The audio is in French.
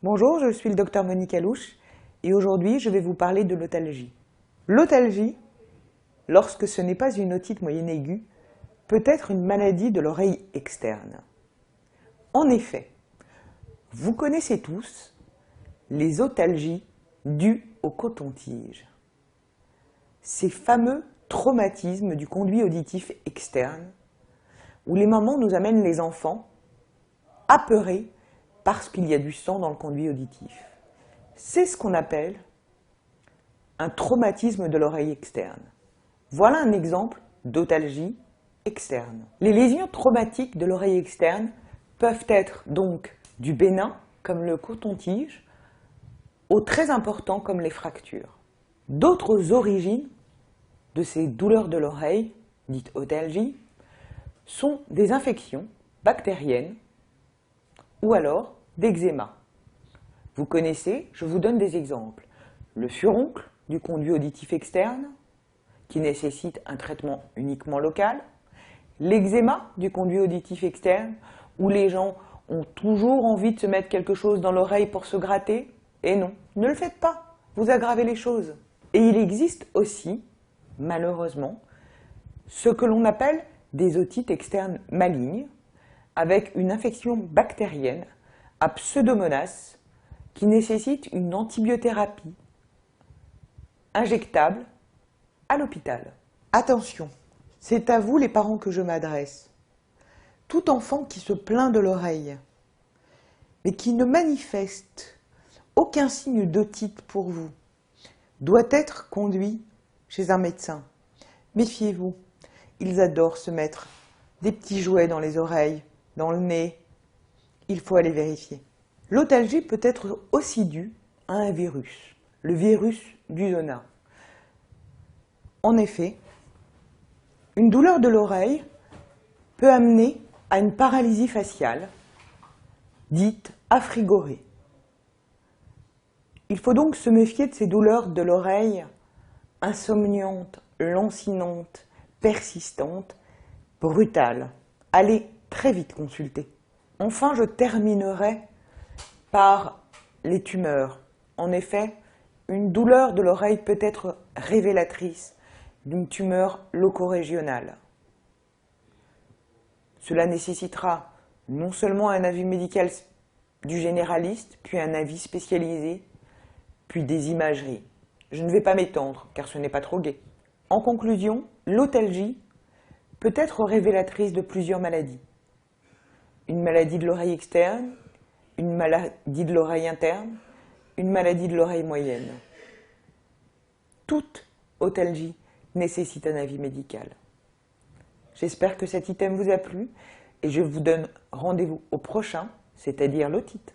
Bonjour, je suis le docteur Monique Alouche et aujourd'hui je vais vous parler de l'otalgie. L'otalgie, lorsque ce n'est pas une otite moyenne aiguë, peut être une maladie de l'oreille externe. En effet, vous connaissez tous les otalgies dues au coton-tige. Ces fameux traumatismes du conduit auditif externe où les mamans nous amènent les enfants apeurés parce qu'il y a du sang dans le conduit auditif. C'est ce qu'on appelle un traumatisme de l'oreille externe. Voilà un exemple d'otalgie externe. Les lésions traumatiques de l'oreille externe peuvent être donc du bénin, comme le coton-tige, au très important comme les fractures. D'autres origines de ces douleurs de l'oreille, dites otalgie, sont des infections bactériennes ou alors d'eczéma. Vous connaissez, je vous donne des exemples. Le furoncle du conduit auditif externe, qui nécessite un traitement uniquement local. L'eczéma du conduit auditif externe, où les gens ont toujours envie de se mettre quelque chose dans l'oreille pour se gratter. Et non, ne le faites pas, vous aggravez les choses. Et il existe aussi, malheureusement, ce que l'on appelle des otites externes malignes, avec une infection bactérienne à Pseudomonas qui nécessite une antibiothérapie injectable à l'hôpital. Attention, c'est à vous les parents que je m'adresse. Tout enfant qui se plaint de l'oreille, mais qui ne manifeste aucun signe d'otite pour vous, doit être conduit chez un médecin. Méfiez-vous, ils adorent se mettre des petits jouets dans les oreilles, dans le nez. Il faut aller vérifier. L'otalgie peut être aussi due à un virus, le virus du zona. En effet, une douleur de l'oreille peut amener à une paralysie faciale, dite affrigorée. Il faut donc se méfier de ces douleurs de l'oreille insomniantes, lancinantes, persistantes, brutales. Allez très vite consulter. Enfin, je terminerai par les tumeurs. En effet, une douleur de l'oreille peut être révélatrice d'une tumeur locorégionale. Cela nécessitera non seulement un avis médical du généraliste, puis un avis spécialisé, puis des imageries. Je ne vais pas m'étendre, car ce n'est pas trop gai. En conclusion, l'otalgie peut être révélatrice de plusieurs maladies. Une maladie de l'oreille externe, une maladie de l'oreille interne, une maladie de l'oreille moyenne. Toute otalgie nécessite un avis médical. J'espère que cet item vous a plu et je vous donne rendez-vous au prochain, c'est-à-dire l'otite.